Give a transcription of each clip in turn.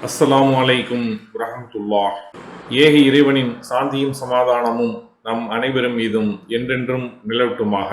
அஸ்ஸலாமு அலைக்கும் வரஹ்மத்துல்லாஹ். ஏக இறைவனின் சாந்தியும் சமாதானமும் நம் அனைவரும் மீதும் என்றென்றும் நிலவட்டுமாக.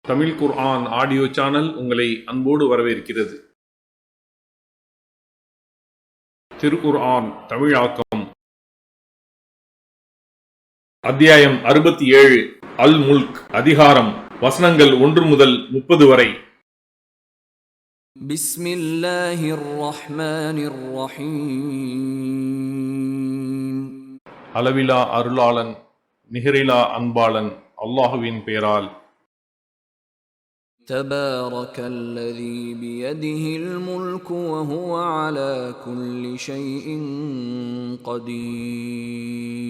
தமிழ் குர்ஆன் ஆடியோ சேனல் உங்களை அன்போடு வரவேற்கிறது. திருக்குர்ஆன் தமிழாக்கம் அத்தியாயம் 67 அல் முல்க், அதிகாரம், வசனங்கள் 1 முதல் 30 வரை. பிஸ்மில்லாஹிர் ரஹ்மானிர் ரஹீம். அளவிலா அருளாளன் நிகரிலா அன்பாளன் அல்லாஹுவின் பெயரால். தபாரக்கல்லதீ பியதிஹில் முல்கு வஹுவ அலா குல்லி ஷைஇன் கதீர்.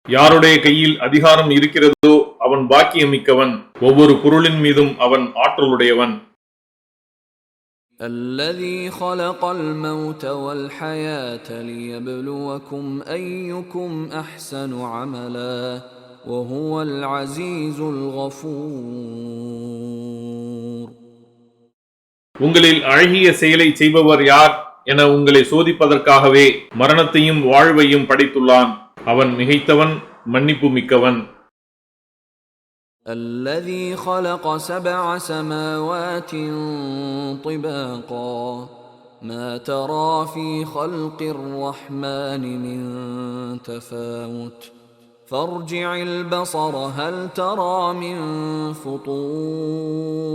யாருடைய கையில் அதிகாரம் இருக்கிறதோ அவன் பாக்கியமிக்கவன், ஒவ்வொரு பொருளின் மீதும் அவன் ஆற்றலுடையவன். الذي خلق الموت والحياة ليبلوكم أيكم أحسن عملا وهو العزيز الغفور. உங்களில் அழகிய செயலை செய்பவர் யார் என உங்களை சோதிப்பதற்காகவே மரணத்தையும் வாழ்வையும் படைத்துள்ளான். அவன் மிகைத்தவன், மன்னிப்பு மிக்கவன். الذي خلق 7 سماوات طباقا ما ترى في خلق الرحمن من تفاوت فارجع البصر هل ترى من فطور.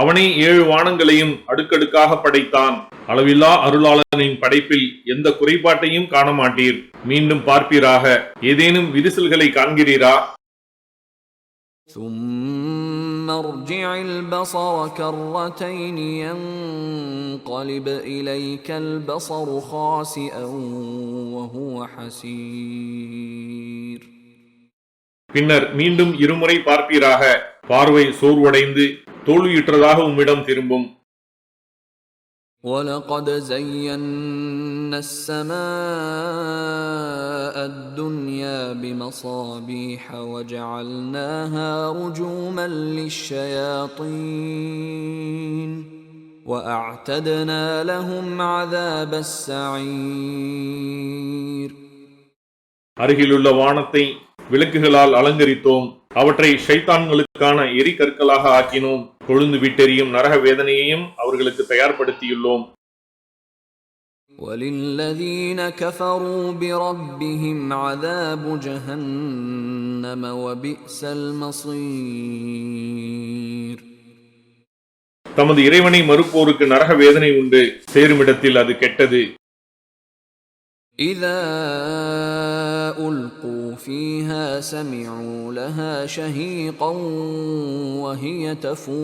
அவனே 7 வானங்களையும் அடுக்கடுக்காக படைத்தான். அளவில்லா அருளாளனின் படைப்பில் எந்த குறைபாட்டையும் காண மாட்டீர். மீண்டும் பார்ப்பீராக, ஏதேனும் விரிசல்களை காண்கிறீரா? ثم ارجع البصر كرتين ينقلب إليك البصر خاسئا وهو حسير. பின்னர் மீண்டும் இருமுறை பார்ப்பீராக, பார்வை சோர்வடைந்து தோல்வியுற்றதாக உம்மிடம் திரும்பும். وَلَقَدْ زَيَّنَّا السَّمَاءَ الدُّنْيَا بِمَصَابِيحَ وَجَعَلْنَاهَا رُجُومًا لِلشَّيَاطِينِ وَأَعْتَدْنَا لَهُمْ عَذَابَ السَّعِيرِ. அருகிலுள்ள வானத்தை விளக்குகளால் அலங்கரித்தோம். அவற்றை ஷைத்தான்களுக்கான எரிகற்களாக ஆக்கினோம். கொழுந்து விட்டெறியும் நரக வேதனையையும் அவர்களுக்கு தயார்படுத்தியுள்ளோம். وَلِلَّذِينَ كَفَرُوا بِرَبِّهِمْ عَذَابُ جَهَنَّمَ وَبِئْسَ الْمَصِيرُ. தமது இறைவனை மறுப்போருக்கு நரக வேதனை உண்டு. சேருமிடத்தில் அது கெட்டது. إِذَا أُلْقُوا فِيهَا سَمِعُوا لَهَا شَهِيقًا وَهِيَ تَفُورُ.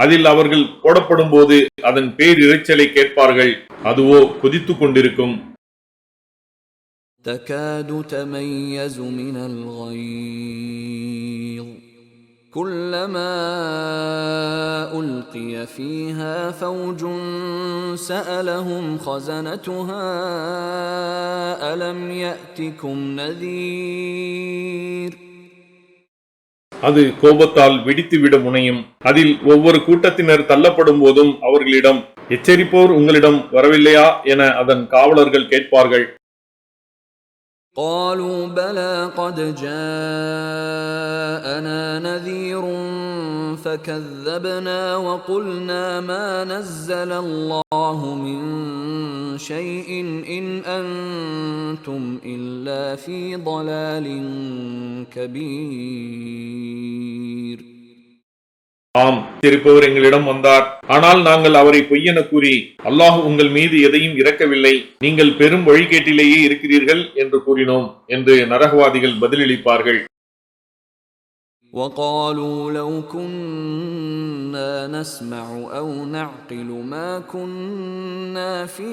அதில் அவர்கள் போடப்படும் போது அதன் பேரிரைச்சலை கேட்பார்கள். அதுவோ கொதித்துக் கொண்டிருக்கும். تَكَادُ تَمَيَّزُ مِنَ الْغَيْظِ كُلَّمَا أُلْقِيَ فِيهَا فَوْجٌ سَأَلَهُمْ خَزَنَتُهَا أَلَمْ يَأْتِكُمْ نَذِيرٌ. அது கோபத்தால் வெடித்துவிட முனையும். அதில் ஒவ்வொரு கூட்டத்தினர் தள்ளப்படும் போதும் அவர்களிடம், எச்சரிப்போர் உங்களிடம் வரவில்லையா என அதன் காவலர்கள் கேட்பார்கள். قالوا بلى قد جاءنا نذير فكذبنا وقلنا ما نزل الله من شيء إن أنتم إلا في ضلال كبير. ஆம், எச்சரிப்பவர் எங்களிடம் வந்தார். ஆனால் நாங்கள் அவரை பொய்யென கூறி, அல்லாஹ் உங்கள் மீது எதையும் இறக்கவில்லை, நீங்கள் பெரும் வழிகேட்டிலேயே இருக்கிறீர்கள் என்று கூறினோம் என்று நரகவாதிகள் பதிலளிப்பார்கள். وقالوا لو كنا نسمع أو نعقل ما كنا في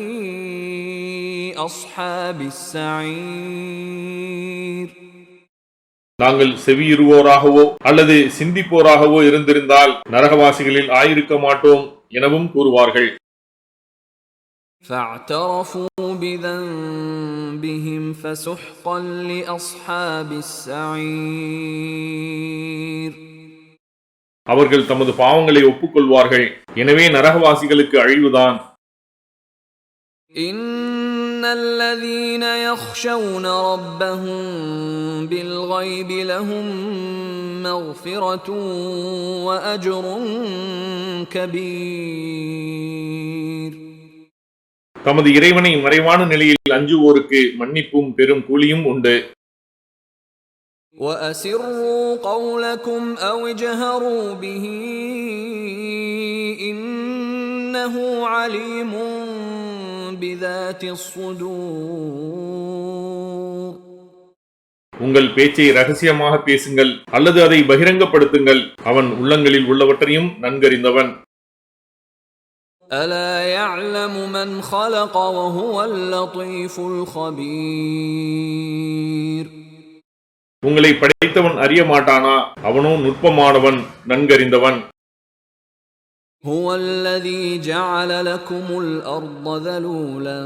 أصحاب السعير. நாங்கள் செவியுறுவோராகவோ அல்லது சிந்திப்போராகவோ இருந்திருந்தால் நரகவாசிகளில் ஆயிருக்க மாட்டோம் எனவும் கூறுவார்கள். فاعترفوا بذنبهم فسحقا لأصحاب السعير. அவர்கள் தமது பாவங்களை ஒப்புக்கொள்வார்கள். எனவே நரகவாசிகளுக்கு அழிவுதான். إن الذين يخشون ربهم بالغيب لهم مغفرة وأجر كبير. தமது இறைவனை மறைவான நிலையில் அஞ்சுவோருக்கு மன்னிப்பும் பெரும் கூலியும் உண்டு. وأسروا قولكم أو اجهروا به إنه عليم بذات الصدور. உங்கள் பேச்சை ரகசியமாக பேசுங்கள் அல்லது அதை பகிரங்கப்படுத்துங்கள், அவன் உள்ளங்களில் உள்ளவற்றையும் நன்கறிந்தவன். ألا يعلم من خلق وهو اللطيف الخبير. உங்களை படைத்தவன் அறிய மாட்டானா? அவனோ நுட்பமானவன், நன்கறிந்தவன். هو الذي جعل لكم الأرض ذلولا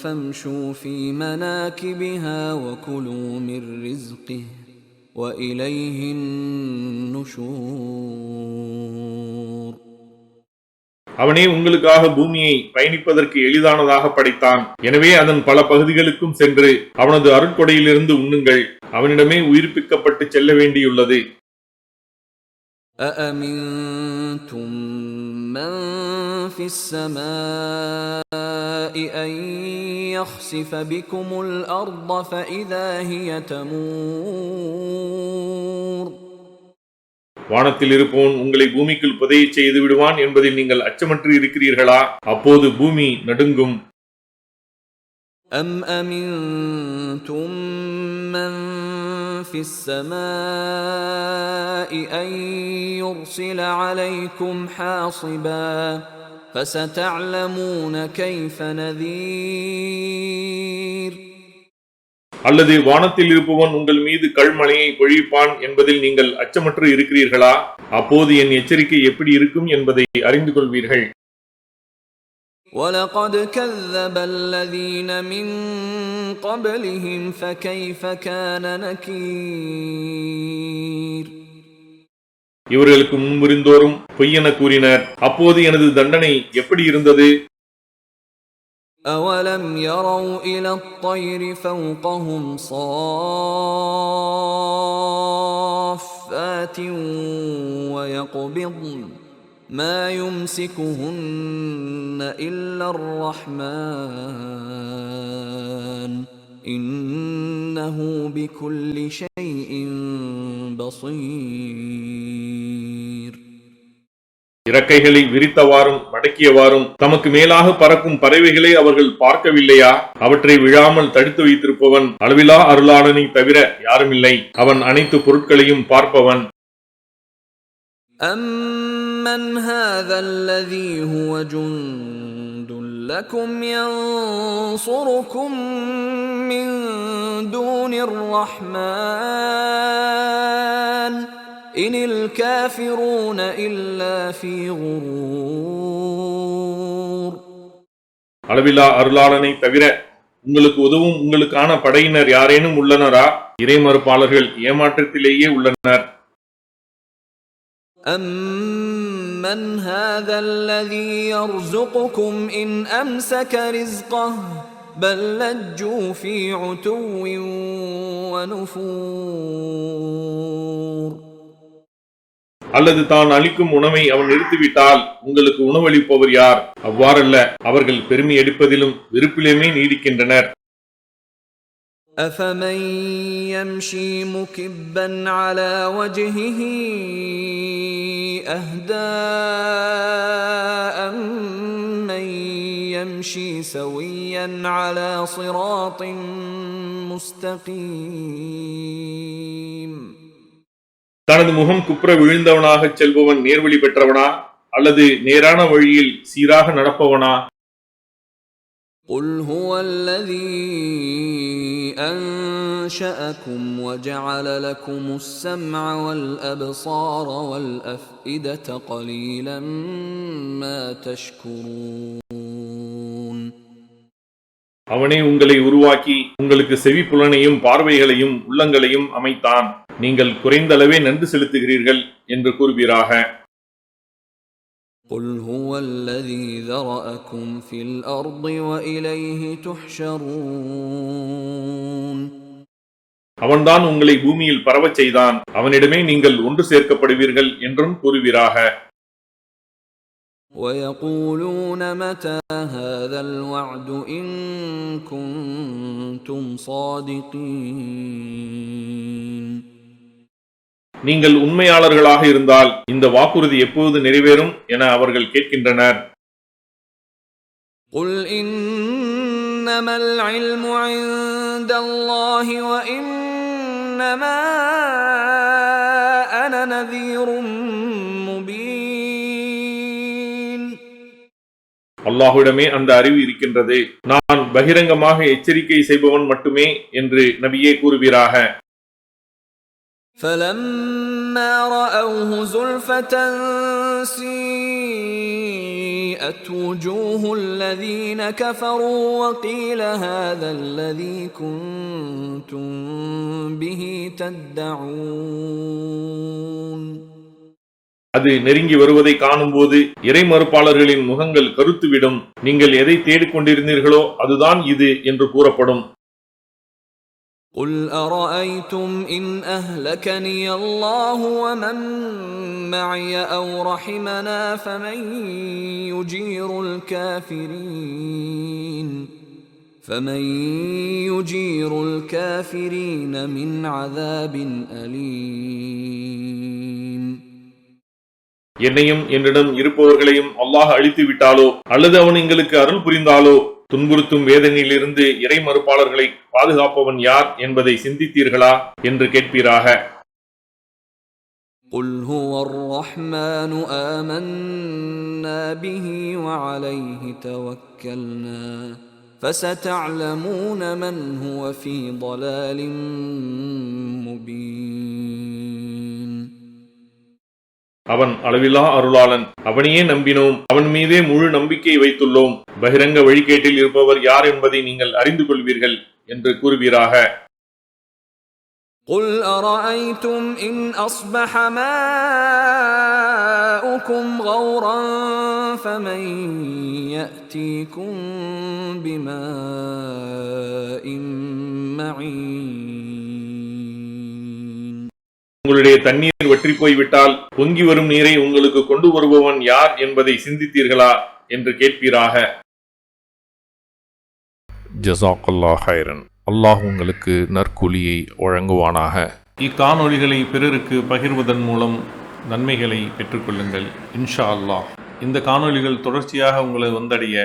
فامشوا في مناكبها وكلوا من رزقه وإليه النشور. அவனே உங்களுக்காக பூமியை பயணிப்பதற்கு எளிதானதாக படைத்தான். எனவே அதன் பல பகுதிகளுக்கும் சென்று அவனது அருட்கொடையிலிருந்து உண்ணுங்கள். அவனிடமே உயிர்ப்பிக்கப்பட்டு செல்ல வேண்டியுள்ளது. أأمنتم من في السماء أن يخسف بكم الأرض فإذا هي تمور. வானத்தில் இருப்பவன் உங்களை பூமிக்குள் புதைய செய்து விடுவான் என்பதில் நீங்கள் அச்சமற்று இருக்கிறீர்களா? அப்போது பூமி நடுங்கும். أم أمنتم من في السماء أن يرسل عليكم حاصبا فستعلمون كيف نذير. அல்லது வானத்தில் இருப்பவன் உங்கள் மீது கல்மழையை பொழிப்பான் என்பதில் நீங்கள் அச்சமற்று இருக்கிறீர்களா? அப்போது என் எச்சரிக்கை எப்படி இருக்கும் என்பதை அறிந்து கொள்வீர்கள். وَلَقَدْ كَذَّبَ الَّذِينَ مِن قَبْلِهِمْ فَكَيْفَ كَانَ نَكِيرِ. இவர்களுக்கு முன்பிருந்தோரும் பொய்யென கூறினர். அப்போது எனது தண்டனை எப்படி இருந்தது? أَوَلَمْ يَرَوْا إِلَى الطَّيْرِ فَوْقَهُمْ صَافَّاتٍ وَيَقْبِضْنَ مَا يُمْسِكُهُنَّ إِلَّا الرَّحْمَنُ إِنَّهُ بِكُلِّ شَيْءٍ بَصِيرٌ. இறக்கைகளை விரித்தவாறும் மடக்கியவாறும் தமக்கு மேலாக பறக்கும் பறவைகளை அவர்கள் பார்க்கவில்லையா? அவற்றை விழாமல் தடுத்து வைத்திருப்பவன் அளவிலா அருளாளனை தவிர யாருமில்லை. அவன் அனைத்து பொருட்களையும் பார்ப்பவன். أَمَّنْ هَذَا الَّذِي هُوَ جُندٌ لَكُمْ يَنصُرُكُم مِّن دُونِ الرَّحْمَنِ إِنِ الْكَافِرُونَ إِلَّا فِي غُرُورٍ. அளவிலா அருளாளனை தவிர உங்களுக்கு உதவும் உங்களுக்கான படையினர் யாரேனும் உள்ளனரா? இறைமறுப்பாளர்கள் ஏமாற்றத்திலேயே உள்ளனர். أَمَّنْ هَذَا الَّذِي يَرْزُقُكُمْ إِنْ أَمْسَكَ رِزْقَهُ بَل لَّجُّوا فِي عُتُوٍّ وَنُفُورٍ. அல்லது தான் அளிக்கும் உணவை அவன் நிறுத்திவிட்டால் உங்களுக்கு உணவளிப்பவர் யார்? அவ்வாறல்ல, அவர்கள் பெருமை எடுப்பதிலும் வெறுப்பிலுமே நீடிக்கின்றனர். أَفَمَن يَمْشِي مُكِبًّا عَلَى وَجْهِهِ أَهْدَىٰ أَمَّن يَمْشِي سَوِيًّا عَلَى صِرَاطٍ مُّسْتَقِيمٍ. தனது முகம் குப்புற விழுந்தவனாகச் செல்பவன் நேர்வழி பெற்றவனா? அல்லது நேரான வழியில் சீராக நடப்பவனா? قُلْ هُوَ الَّذِي أَنشَأَكُمْ وَجَعَلَ لَكُمُ السَّمْعَ وَالْأَبْصَارَ وَالْأَفْئِدَةَ قَلِيلًا مَا تَشْكُرُونَ. அவனே உங்களை உருவாக்கி உங்களுக்கு செவி புலனையும் பார்வைகளையும் உள்ளங்களையும் அமைத்தான். நீங்கள் குறைந்த அளவே நன்றி செலுத்துகிறீர்கள் என்று கூறுவீராக. قل هو الذي ذرأكم في الأرض وإليه تحشرون. அவன்தான் உங்களை பூமியில் பரவச் செய்தான், அவனிடமே நீங்கள் ஒன்று சேர்க்கப்படுவீர்கள் என்றும் கூறுவீராக. ويقولون متى هذا الوعد إن كنتم صادقين. நீங்கள் உண்மையாளர்களாக இருந்தால் இந்த வாக்குறுதி எப்போது நிறைவேறும் என அவர்கள் கேட்கின்றனர். قل إنما العلم عند الله وإنما أنا نذير مبين. அல்லாஹ்விடமே அந்த அறிவு இருக்கின்றது, நான் பகிரங்கமாக எச்சரிக்கை செய்பவன் மட்டுமே என்று நபியே கூறுவீராக. فلما رأوه زلفة سيئت وجوه الذين كفروا وقيل هذا الذي كنتم به تدعون. அது நெருங்கி வருவதை காணும்போது இறை மறுப்பாளர்களின் முகங்கள் கருத்துவிடும். நீங்கள் எதை தேடிக்கொண்டிருந்தீர்களோ அதுதான் இது என்று கூறப்படும். قل أرأيتم إن أهلكني الله ومن معي أو رحمنا فمن يجير الكافرين من عذاب أليم. என்னையும் என்னிடம் இருப்பவர்களையும் அல்லாஹ் அழித்து விட்டாலோ அல்லது அவன் எங்களுக்கு அருள் புரிந்தாலோ துன்புறுத்தும் வேதனையிலிருந்து இறை மறுப்பாளர்களை பாதுகாப்பவன் யார் என்பதை சிந்தித்தீர்களா என்று கேட்பீராக. قل هو الرحمن آمنا به وعليه توكلنا فستعلمون من هو في ضلال مبين. அவன் அளவிலா அருளாளன், அவனையே நம்பினோம், அவன் மீதே முழு நம்பிக்கை வைத்துள்ளோம், பகிரங்க வழிகேட்டில் இருப்பவர் யார் என்பதை நீங்கள் அறிந்து கொள்வீர்கள் என்று கூறுவீராக. قل أرأيتم إن أصبح ماؤكم غورا فمن يأتيكم بماء معين. உங்களுடைய தண்ணீர் வற்றி போய்விட்டால் பொங்கி வரும் நீரை உங்களுக்கு கொண்டு வருபவன் யார் என்பதை சிந்தித்தீர்களா என்று கேட்பீராக. ஜஸாக்கல்லாஹ் ஹைரன். அல்லாஹ் உங்களுக்கு நற்கூலியை வழங்குவானாக. இக்காணொளிகளை பிறருக்கு பகிர்வதன் மூலம் நன்மைகளை பெற்றுக்கொள்ளுங்கள் இன்ஷா அல்லாஹ். இந்த காணொளிகள் தொடர்ச்சியாக உங்களை வந்தடைய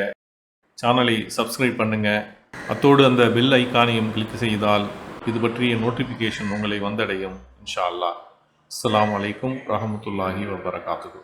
சேனலை சப்ஸ்கிரைப் பண்ணுங்க. அத்தோடு அந்த பெல் ஐக்கானையும் கிளிக் செய்தால் இது பற்றிய நோட்டிஃபிகேஷன் உங்களை வந்தடையும் இன்ஷா அல்லாஹ். அஸ்ஸலாமு அலைக்கும் ரஹ்மத்துல்லாஹி வபரகாத்துஹு.